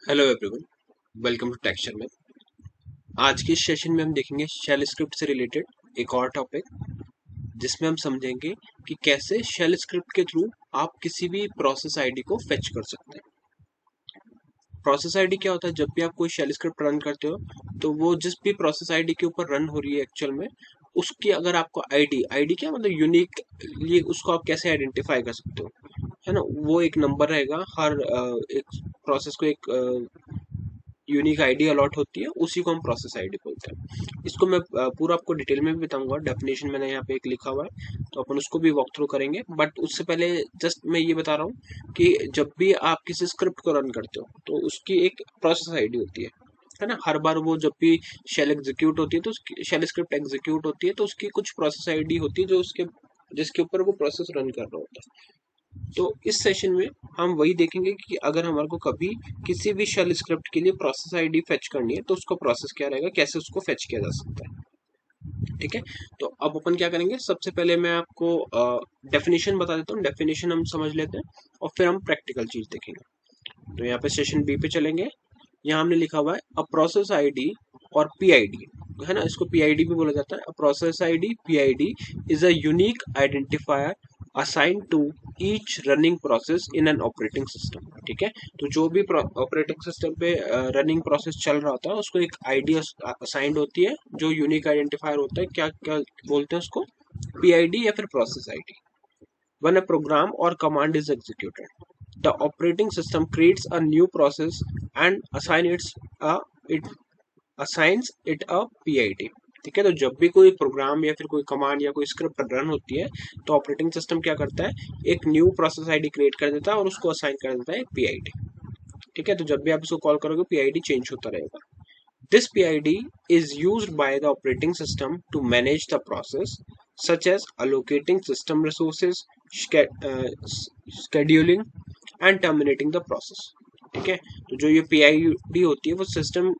Hello everyone, welcome to texture में। आज के सेशन में हम देखेंगे शेल स्क्रिप्ट से रिलेटेड एक और टॉपिक, जिसमें हम समझेंगे कि कैसे शेल स्क्रिप्ट के थ्रू आप किसी भी प्रोसेस आईडी को फेच कर सकते हैं। प्रोसेस आईडी क्या होता है? जब भी आप कोई शेल स्क्रिप्ट रन करते हो तो वो जिस भी प्रोसेस आईडी के ऊपर रन हो रही है एक्चुअल में, उसकी अगर आपको आईडी आईडी क्या मतलब यूनिक, ये उसको आप कैसे आइडेंटिफाई कर सकते हो, है ना? वो एक नंबर रहेगा, हर एक प्रोसेस को एक यूनिक आईडी अलॉट होती है, उसी को हम प्रोसेस आईडी बोलते हैं। इसको मैं पूरा आपको डिटेल में भी बताऊंगा। डेफिनेशन मैंने यहाँ पे एक लिखा हुआ है, तो अपन उसको भी वॉक थ्रू करेंगे। बट उससे पहले जस्ट मैं ये बता रहा हूँ कि जब भी आप किसी स्क्रिप्ट को रन करते हो तो उसकी एक प्रोसेस आईडी होती है ना? हर बार वो जब भी शेल एग्जीक्यूट होती है तो उसकी शेल स्क्रिप्ट एग्जीक्यूट होती है तो उसकी कुछ प्रोसेस आईडी होती है जो उसके जिसके ऊपर वो प्रोसेस रन कर रहा होता है। तो इस सेशन में हम वही देखेंगे कि अगर हमारे को कभी किसी भी शेल स्क्रिप्ट के लिए प्रोसेस आईडी फेच करनी है तो उसका प्रोसेस क्या रहेगा, कैसे उसको फेच किया जा सकता है। ठीक है, तो अब अपन क्या करेंगे, सबसे पहले मैं आपको डेफिनेशन बता देता हूँ। डेफिनेशन हम समझ लेते हैं और फिर हम प्रैक्टिकल चीज देखेंगे। तो यहाँ पे सेशन बी पे चलेंगे। यहाँ हमने लिखा हुआ है अ प्रोसेस आईडी और पीआईडी, है ना? इसको पीआईडी भी बोला जाता है। A process ID PID is a unique identifier assign to each running process in an operating system. ठीक है, तो जो भी ऑपरेटिंग सिस्टम पे रनिंग प्रोसेस चल रहा होता है उसको एक आईडी असाइंड होती है जो यूनिक आइडेंटिफायर होता है। क्या क्या बोलते हैं उसको? पीआईडी या फिर process ID. When a program or command is executed, the operating system creates a new process and it assigns it a PID। ठीक है, तो जब भी कोई प्रोग्राम या फिर कोई कमांड या कोई स्क्रिप्ट रन होती है तो ऑपरेटिंग सिस्टम क्या करता है, एक न्यू प्रोसेस आईडी क्रिएट कर देता है और उसको असाइन कर देता है एक पीआईडी। ठीक है, तो जब भी आप इसको कॉल करोगे पीआईडी चेंज होता रहेगा। This PID is used by the operating system to manage the process, such as allocating system resources, scheduling and terminating the process। ठीक है, तो जो ये PID होती है वो सिस्टम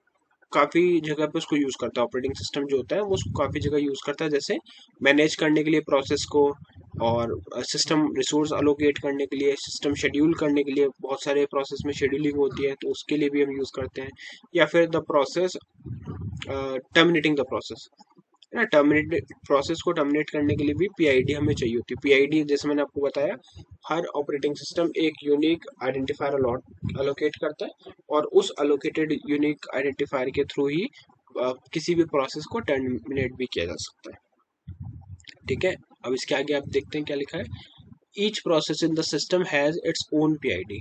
काफी जगह पे उसको यूज करता है। ऑपरेटिंग सिस्टम जो होता है वो उसको काफी जगह यूज करता है, जैसे मैनेज करने के लिए प्रोसेस को, और सिस्टम रिसोर्स अलोकेट करने के लिए, सिस्टम शेड्यूल करने के लिए। बहुत सारे प्रोसेस में शेड्यूलिंग होती है तो उसके लिए भी हम यूज करते हैं। या फिर the process terminating the process, है ना? टर्मिनेट प्रोसेस को टर्मिनेट करने के लिए भी पीआईडी हमें चाहिए होती है। पीआईडी जैसे मैंने आपको बताया, हर ऑपरेटिंग सिस्टम एक यूनिक आइडेंटिफायर अलोकेट करता है और उस अलोकेटेड यूनिक आइडेंटिफायर के थ्रू ही किसी भी प्रोसेस को टर्मिनेट भी किया जा सकता है। ठीक है, अब इसके आगे आप देखते हैं क्या लिखा है। Each process in the system has its own PID.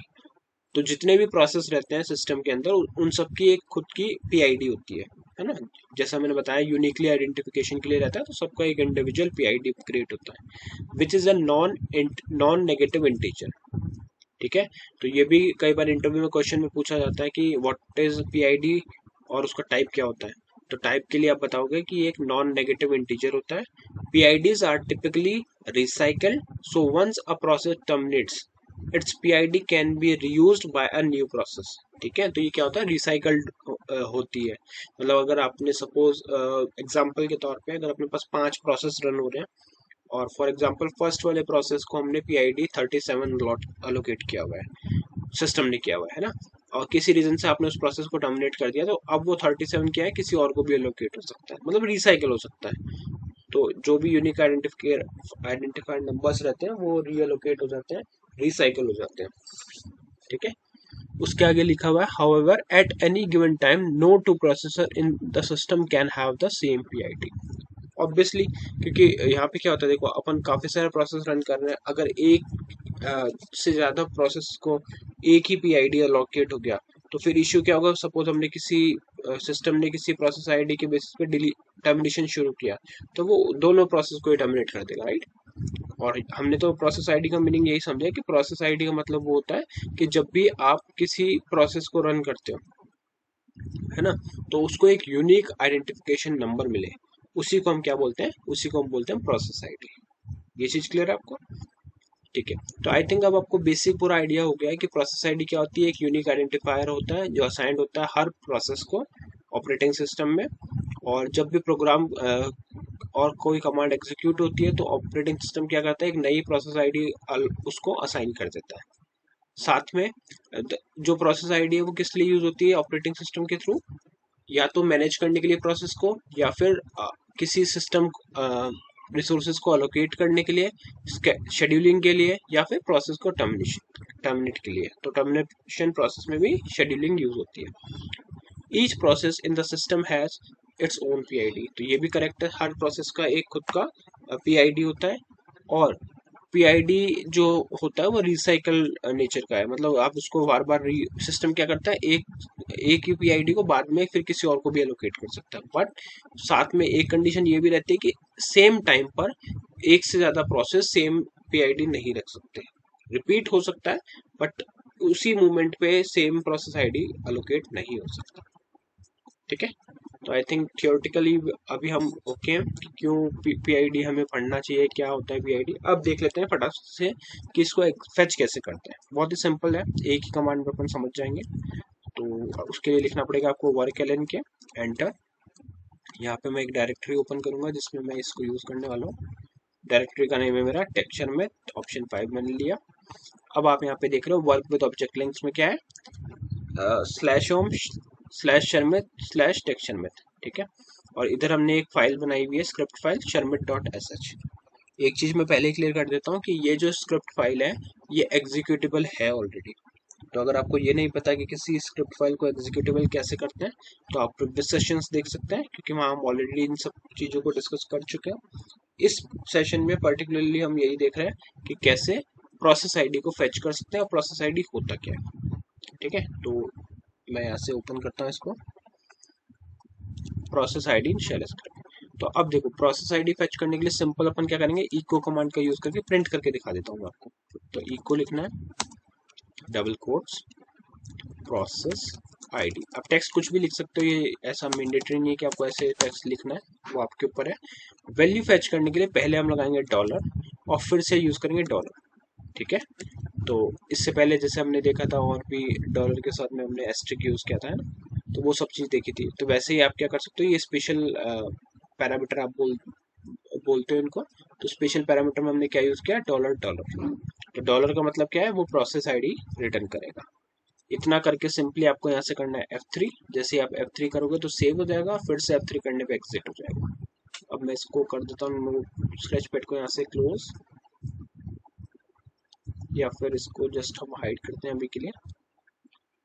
तो जितने भी प्रोसेस रहते हैं सिस्टम के अंदर उन सबकी एक खुद की पीआईडी होती है ना? जैसा मैंने बताया यूनिकली आइडेंटिफिकेशन के लिए रहता है, तो सबका एक इंडिविजुअल पीआईडी क्रिएट होता है, which is a non negative integer. ठीक है, तो ये भी कई बार इंटरव्यू में क्वेश्चन में पूछा जाता है कि व्हाट इज पीआईडी और उसका टाइप क्या होता है। तो टाइप के लिए आप बताओगे कि एक नॉन नेगेटिव इंटीजर होता है। PIDs are typically recycled, so once a process terminates its PID can be reused by a new process. ठीक है, तो ये क्या होता है, रिसाइकल्ड होती है। मतलब अगर आपने सपोज एग्जांपल के तौर पे, अगर अपने पास 5 प्रोसेस रन हो रहे हैं और फॉर एग्जांपल फर्स्ट वाले प्रोसेस को हमने पीआईडी 37 लॉट अलोकेट किया हुआ है, सिस्टम ने किया हुआ है ना, और किसी रीजन से आपने उस प्रोसेस को टर्मिनेट कर दिया, तो अब वो 37 क्या है, किसी और को भी अलोकेट हो सकता है, मतलब रिसाइकल हो सकता है। तो जो भी यूनिक आइडेंटिफायर नंबर्स रहते हैं वो रीअलोकेट हो जाते हैं, रिसाइकल हो जाते हैं। ठीक है, उसके आगे लिखा हुआ है however at any given time no two processor in the system can have the same PID. Obviously, क्योंकि यहाँ पे क्या होता है, देखो अपन काफी सारे प्रोसेस रन कर रहे हैं, अगर एक से ज्यादा प्रोसेस को एक ही पीआईडी अलोकेट हो गया तो फिर इश्यू क्या होगा। सपोज हमने किसी सिस्टम ने किसी प्रोसेस आईडी के बेसिस पे टर्मिनेशन शुरू किया तो वो दोनों प्रोसेस को ही टर्मिनेट कर देगा, राइट? और हमने तो प्रोसेस आईडी का मीनिंग यही समझा कि प्रोसेस आईडी का मतलब वो होता है कि जब भी आप किसी प्रोसेस को रन करते हो, है ना, तो उसको एक यूनिक आइडेंटिफिकेशन नंबर मिले, उसी को हम क्या बोलते हैं, उसी को हम बोलते हैं प्रोसेस आईडी। ये चीज क्लियर है आपको? ठीक है, तो आई थिंक अब आपको बेसिक पूरा आइडिया हो गया है कि प्रोसेस आईडी क्या होती है। एक यूनिक आइडेंटिफायर होता है जो असाइंड होता है हर प्रोसेस को ऑपरेटिंग सिस्टम में, और जब भी प्रोग्राम और कोई कमांड एग्जीक्यूट होती है तो ऑपरेटिंग सिस्टम क्या करता है, एक नई प्रोसेस आईडी उसको असाइन कर देता है। साथ में जो प्रोसेस आईडी है वो किस लिए यूज होती है ऑपरेटिंग सिस्टम के थ्रू, या तो मैनेज करने के लिए प्रोसेस को, या फिर किसी सिस्टम रिसोर्सेज को अलोकेट करने के लिए, शेड्यूलिंग के लिए, या फिर प्रोसेस को टर्मिनेट के लिए। तो टर्मिनेशन प्रोसेस में भी शेड्यूलिंग यूज होती है। Each process in the system has its own PID. तो ये भी करेक्ट है, हर प्रोसेस का एक खुद का पीआईडी होता है। और पीआईडी जो होता है वो रिसाइकल नेचर का है, मतलब आप उसको बार बार सिस्टम क्या करता है, एक ही पीआईडी को बाद में फिर किसी और को भी एलोकेट कर सकता है। बट साथ में एक कंडीशन ये भी रहती है कि सेम टाइम पर एक से ज्यादा प्रोसेस सेम पीआईडी नहीं रख सकते। रिपीट हो सकता है बट उसी मोमेंट पे सेम प्रोसेस आईडी एलोकेट नहीं हो सकता। ठीक है, तो आई थिंक थियोरेटिकली अभी हम ओके हैं कि क्यों पीआईडी हमें पढ़ना चाहिए, क्या होता है पीआईडी। अब देख लेते हैं फटाफट से कि इसको फेच कैसे करते हैं। बहुत ही सिंपल है, एक ही कमांड में अपन समझ जाएंगे। तो उसके लिए लिखना पड़ेगा आपको वर्क एलएन के एंटर। यहाँ पे मैं एक डायरेक्टरी ओपन करूंगा जिसमें मैं इसको यूज करने वाला हूँ। डायरेक्टरी का नेम है मेरा टेक्सचर में, ऑप्शन 5 मैंने लिया। अब आप यहाँ पे देख रहे हो वर्क विद ऑब्जेक्ट लिंक्स में क्या है, slash home slash Sharmit slash texture में। ठीक है, और इधर हमने एक फाइल बनाई हुई है स्क्रिप्ट फाइल sharmit.sh। एक चीज मैं पहले क्लियर कर देता हूँ कि ये जो स्क्रिप्ट फाइल है ये एग्जीक्यूटेबल है ऑलरेडी। तो अगर आपको ये नहीं पता कि किसी स्क्रिप्ट फाइल को एग्जीक्यूटेबल कैसे करते हैं तो आप प्रीवियस सेशंस देख सकते हैं, क्योंकि वहाँ हम ऑलरेडी इन सब चीज़ों को डिस्कस कर चुके हैं। इस सेशन में पर्टिकुलरली हम यही देख रहे हैं कि कैसे प्रोसेस आईडी को फेच कर सकते हैं और प्रोसेस आईडी होता क्या है। ठीक है, तो मैं यहाँ से ओपन करता हूँ इसको, process ID in shell script. तो अब देखो प्रोसेस आईडी फेच करने के लिए सिंपल अपन क्या करेंगे, इको कमांड का यूज करके प्रिंट करके दिखा देता हूँ आपको। तो इको लिखना है डबल कोट्स प्रोसेस आईडी। अब टेक्स्ट कुछ भी लिख सकते हो, ये ऐसा मैंडेटरी नहीं है कि आपको ऐसे टेक्स्ट लिखना है, वो आपके ऊपर है। वैल्यू फेच करने के लिए पहले हम लगाएंगे डॉलर और फिर से यूज करेंगे डॉलर। ठीक है, तो इससे पहले जैसे हमने देखा था और भी डॉलर के साथ में हमने एस्ट्रिक यूज किया था है ना, तो वो सब चीज देखी थी। तो वैसे ही आप क्या कर सकते हो, ये स्पेशल पैरामीटर आप बोलते हो इनको। तो स्पेशल पैरामीटर में हमने क्या यूज किया, डॉलर डॉलर। तो डॉलर का मतलब क्या है, वो प्रोसेस आईडी रिटर्न करेगा। इतना करके सिंपली आपको यहाँ से करना है F3। जैसे आप F3 करोगे तो सेव हो जाएगा, फिर से F3 करने पे एग्जिट हो जाएगा। अब मैं इसको कर देता हूँ स्केच पैड को यहाँ से क्लोज, या फिर इसको जस्ट हम हाइड करते हैं अभी के लिए।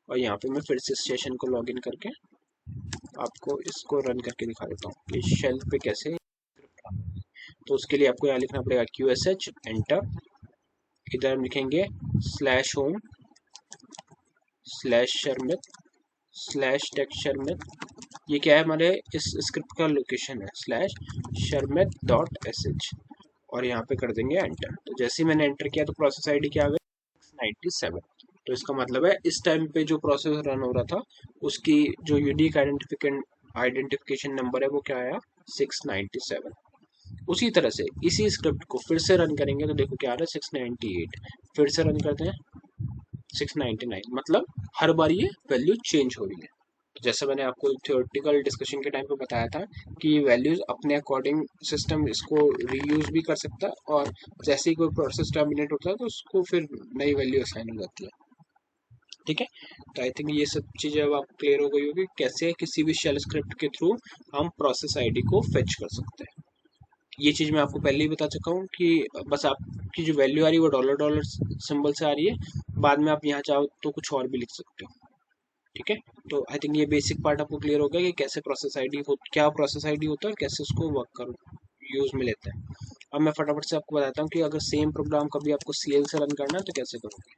और यहाँ पे मैं फिर से सेशन को लॉगिन करके आपको इसको रन करके दिखा देता हूँ कि शेल पे कैसे। तो उसके लिए आपको यहाँ लिखना पड़ेगा QSH एंटर। इधर हम लिखेंगे slash home slash Sharmit slash text Sharmit. ये क्या है, हमारे इस स्क्रिप्ट का लोकेशन है स्लैश शर्मित डॉट sh। और यहाँ पे कर देंगे एंटर। तो जैसे ही मैंने एंटर किया तो प्रोसेस आईडी क्या आ गई 97। तो इसका मतलब है इस टाइम पे जो प्रोसेस रन हो रहा था उसकी जो यूनिक आइडेंटिफिकेशन नंबर है वो क्या आया 697। उसी तरह से इसी स्क्रिप्ट को फिर से रन करेंगे तो देखो क्या आ रहा है 698। फिर से रन करते हैं 699, मतलब हर बार ये वैल्यू चेंज हो रही है। जैसे मैंने आपको थियोरेटिकल डिस्कशन के टाइम पे बताया था कि वैल्यूज अपने अकॉर्डिंग सिस्टम इसको रीयूज भी कर सकता है, और जैसे ही कोई प्रोसेस टर्मिनेट होता है तो उसको फिर नई वैल्यू असाइन हो जाती है। ठीक है, तो आई थिंक ये सब चीज़ें अब आप क्लियर हो गई होगी कैसे किसी भी शेल स्क्रिप्ट के थ्रू हम प्रोसेस आईडी को फेच कर सकते हैं। ये चीज़ मैं आपको पहले ही बता चुका हूँ कि बस आपकी जो वैल्यू आ रही है वो डॉलर डॉलर सिंबल से आ रही है, बाद में आप यहाँ चाहो तो कुछ और भी लिख सकते हो। ठीक है, तो आई थिंक ये बेसिक पार्ट आपको क्लियर हो गया कि कैसे प्रोसेस आईडी हो, क्या प्रोसेस आईडी होता है और कैसे उसको वर्क करो यूज में लेते हैं। अब मैं फटाफट से आपको बताता हूँ कि अगर सेम प्रोग्राम कभी आपको CL से रन करना है तो कैसे करोगे।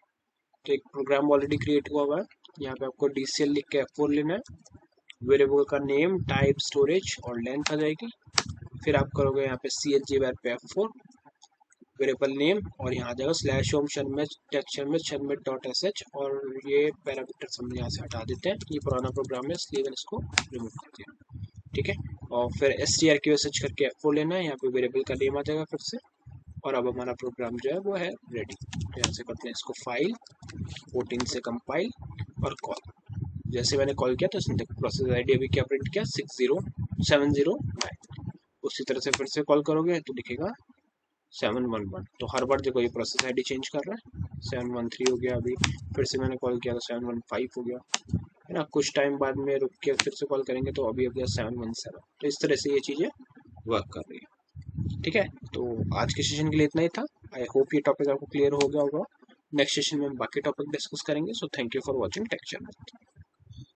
तो एक प्रोग्राम ऑलरेडी क्रिएट हुआ है, यहाँ पे आपको DCL लिख के F4 लेना है। वेरिएबल का नेम टाइप स्टोरेज और लेंथ आ जाएगी। फिर आप करोगे यहाँ पे CHG वर पे F4 वेरिएबल नेम, और यहाँ आ जाएगा slash home Sharmit dot sh। और ये पैरामीटर्स हम यहाँ से हटा देते हैं, ये पुराना प्रोग्राम है इसलिए मैंने इसको रिमूव कर दिया। ठीक है, और फिर strqsh करके F4 लेना है, यहाँ पे वेरिएबल का नेम आ जाएगा फिर से। और अब हमारा प्रोग्राम जो है वो है रेडी। तो यहाँ से करते हैं इसको फाइल 14 से कंपाइल और कॉल। जैसे मैंने कॉल किया तो इसने देखो प्रोसेस आईडी अभी क्या प्रिंट किया 60709। उसी तरह से फिर से कॉल करोगे तो दिखेगा 711। तो हर बार देखो ये प्रोसेस आईडी चेंज कर रहा है। 713 हो गया, अभी फिर से मैंने कॉल किया तो 715 हो गया, है ना। कुछ टाइम बाद में रुक के फिर से कॉल करेंगे तो अभी हो गया 717। तो इस तरह से ये चीज़ें वर्क कर रही है, ठीक है। तो आज के सेशन के लिए इतना ही था। आई होप ये टॉपिक आपको क्लियर हो गया होगा। नेक्स्ट सेशन में हम बाकी टॉपिक डिस्कस करेंगे। So thank you for watching take channel.